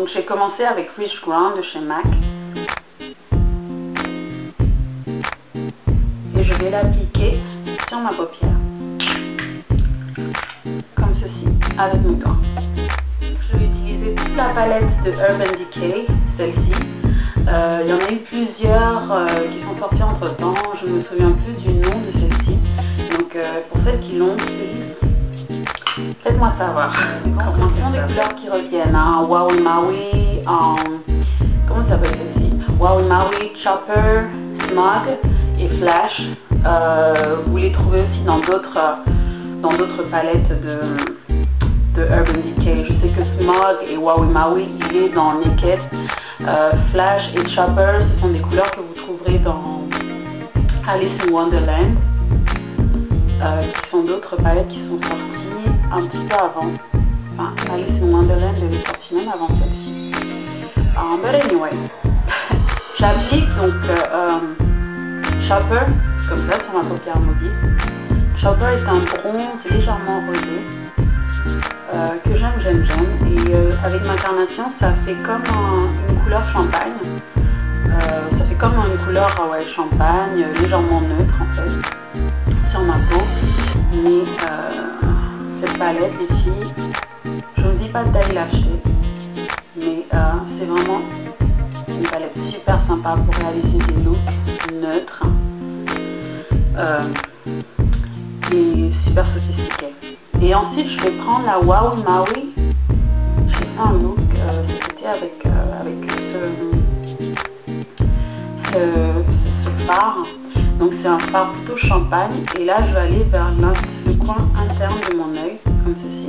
Donc j'ai commencé avec Rich Ground de chez MAC. Et je vais l'appliquer sur ma paupière. Comme ceci, avec mes doigts. Je vais utiliser toute la palette de Urban Decay, celle-ci. Il y en a eu plusieurs qui sont sorties entre temps, je ne me souviens plus du nom de celle-ci. Donc pour celles qui l'ont, faites-moi savoir. Maintenant des couleurs qui reviennent, hein. Wowie Maui, comment ça s'appelle celle-ci? Wowie Maui, Chopper, Smog et Flash. Vous les trouvez aussi dans d'autres palettes de Urban Decay. Je sais que Smog et Wowie Maui, il est dans Naked. Flash et Chopper, ce sont des couleurs que vous trouverez dans Alice in Wonderland, qui sont d'autres palettes qui sont sorties un petit peu avant. Enfin, Alice in Wonderland elle est sortie même avant celle-ci. But anyway, j'applique donc Chopper, comme ça, sur ma paupière mobile. Chopper est un bronze légèrement rosé, que j'aime. Et avec ma carnation, ça fait comme une couleur champagne. Ça fait comme une couleur champagne, légèrement neutre en fait, sur ma peau. Mais cette palette, les filles, je ne vous dis pas d'aller l'acheter, mais c'est vraiment une palette super sympa pour réaliser des looks neutres et super sophistiqués. Et ensuite, je vais prendre la Wowie Maui. J'ai fait un look c'était avec ce fard. Donc c'est un fard plutôt champagne. Et là, je vais aller vers le coin interne de mon œil, comme ceci.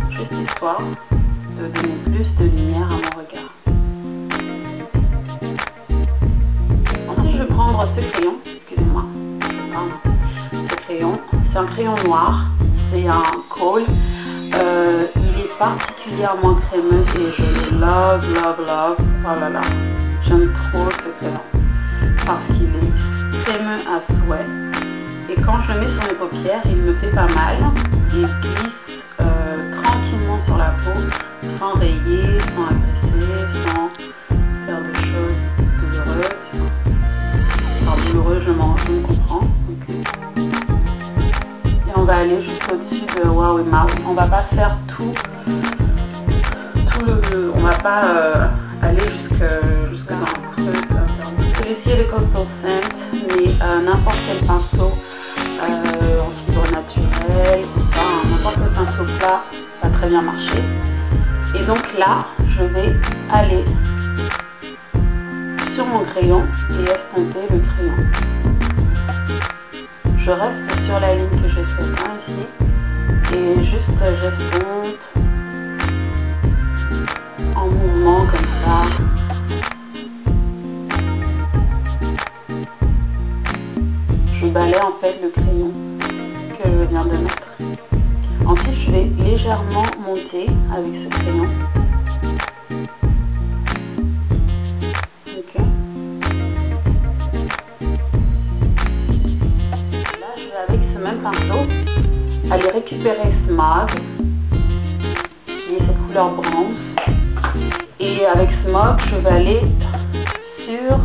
Juste histoire de donner plus de lumière à mon regard. Ensuite, je vais prendre ce crayon. Excusez-moi. Ce crayon. C'est un crayon noir. C'est un Kohl. Il est particulièrement crémeux et je le love. Oh là là, j'aime trop ce crayon parce qu'il est crémeux à souhait. Et quand je le mets sur mes paupières, il me fait pas mal. Il glisse tranquillement sur la peau, sans rayer, sans agresser, sans faire de choses douloureuses. Enfin, douloureux, je me comprends. On va aller juste au-dessus de Wowie Maui. On va pas faire tout le... On va pas aller jusque dans le creux. Celui-ci est le Coastal Scent, mais n'importe quel pinceau en fibre naturelle, n'importe quel pinceau plat va très bien marcher. Et donc là, je vais aller sur mon crayon et estomper le crayon. Je reste sur la ligne que j'ai faite ici et juste j'estompe en mouvement comme ça. Je balaie en fait le crayon que je viens de mettre. Ensuite, je vais légèrement monter avec ce crayon. Ok. Même pinceau, aller récupérer Smog, qui est cette couleur bronze, et avec Smog je vais aller sur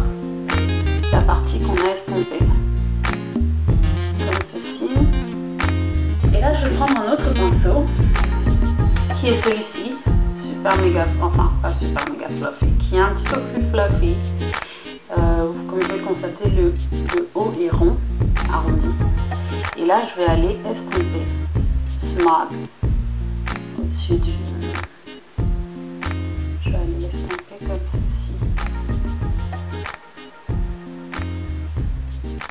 la partie qu'on a estompée, comme ceci. Et là je vais prendre un autre pinceau qui est celui-ci, super méga, enfin pas super méga fluffy, qui est un petit peu plus fluffy. Comme vous pouvez le constater, le haut est rond, arrondi. Et là, je vais aller estomper Smog au-dessus du... Je vais aller l'estomper comme ceci.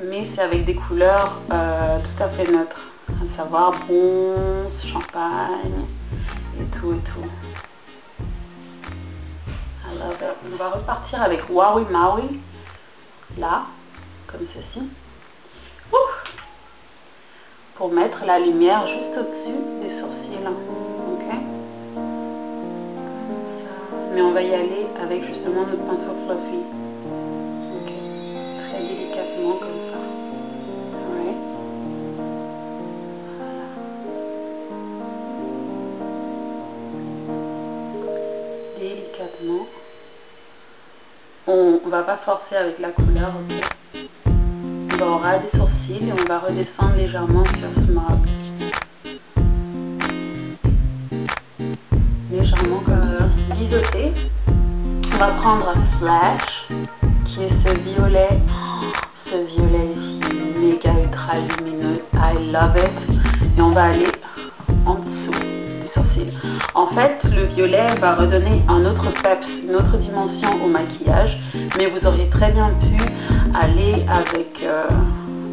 Mais c'est avec des couleurs tout à fait neutres, à savoir bronze, champagne et tout. I love it. On va repartir avec Wowie Maui, là, comme ceci. Ouf, pour mettre la lumière juste au-dessus des sourcils. Ok, comme ça. Mais on va y aller avec justement notre pinceau fluffy. Ok, très délicatement comme ça. Ouais. Voilà. Délicatement. va pas forcer avec la couleur, ok. On va au ras des sourcils et on va redescendre légèrement sur Smog. Légèrement biseauté. On va prendre Flash, qui est ce violet ici, méga ultra lumineux, I love it. Et on va aller en dessous des sourcils. En fait, le violet va redonner un autre peps, une autre dimension au maquillage, mais vous auriez très bien pu aller avec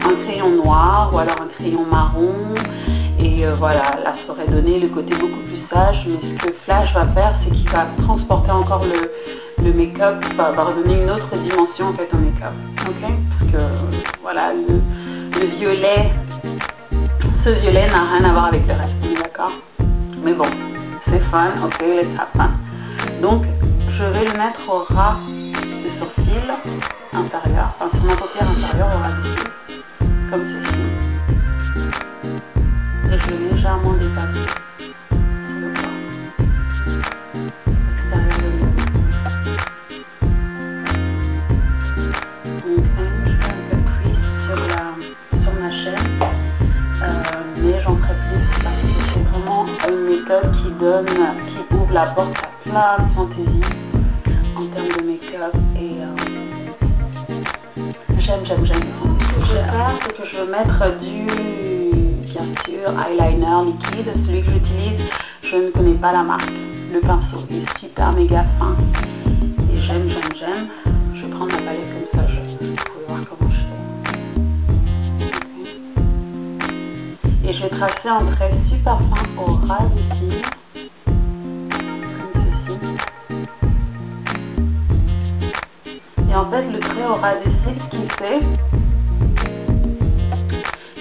un crayon noir ou alors un crayon marron. Et voilà, là ça aurait donné le côté beaucoup plus sage, mais ce que Flash va faire, c'est qu'il va transporter encore le make-up, va redonner une autre dimension en fait au make-up. Ok, parce que voilà, le violet, ce violet n'a rien à voir avec le reste, on est d'accord? Mais bon, c'est fun, ok, let's have fun. Donc, je vais le mettre au ras des sourcils inférieurs, enfin sur ma paupière inférieure au ras des cils, comme ceci. Et je vais légèrement dépasser sur le bas, extérieur de l'œil. Donc, je fais un peu de crease sur ma chaîne, mais j'en ferai plus parce que c'est vraiment une méthode qui ouvre la porte à plein de fantaisie en termes de make-up et j'aime. Ce que je vais faire, c'est que je vais mettre bien sûr, eyeliner liquide. Celui que j'utilise, je ne connais pas la marque. Le pinceau est super méga fin et j'aime. Je vais prendre ma palette comme ça, vous pouvez voir comment je fais. Okay. Et je vais tracer un trait super fin au ras des cils, comme ceci. Et en fait, le trait au ras des cils, ce qu'il fait,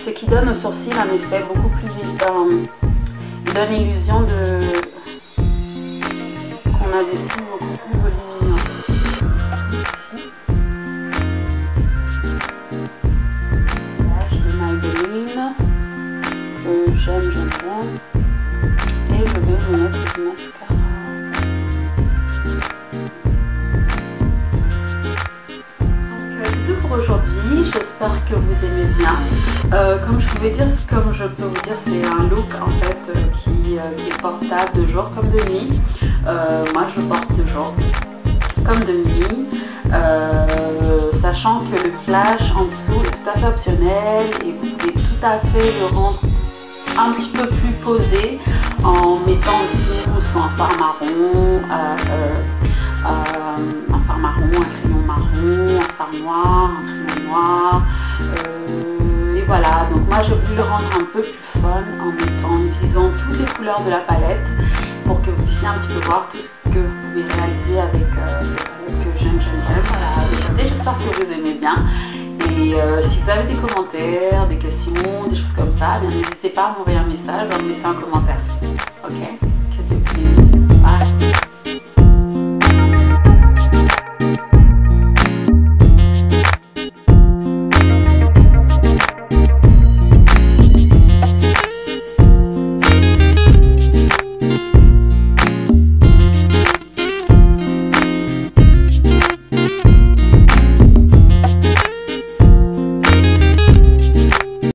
c'est qu'il donne au sourcil un effet beaucoup plus vite. Il donne l'illusion qu'on a des cils beaucoup plus volumineux. Là, j'ai de Maybelline que j'aime. Et je vais me mettre du mascara. Aujourd'hui, j'espère que vous aimez bien. Comme je peux vous dire, c'est un look en fait qui est portable de jour comme de nuit. Moi je le porte de jour comme de nuit, sachant que le flash en dessous est tout à fait optionnel et vous pouvez tout à fait le rendre un petit peu plus posé en mettant en dessous soit un fard marron, un crayon marron, un fard noir, un crayon noir, et voilà. Donc moi j'ai voulu le rendre un peu plus fun en utilisant toutes les couleurs de la palette pour que vous puissiez un petit peu voir tout ce que vous pouvez réaliser avec les palettes que j'aime. Voilà, j'espère que vous aimez bien. Et si vous avez des commentaires, des questions, des choses comme ça, n'hésitez pas à m'envoyer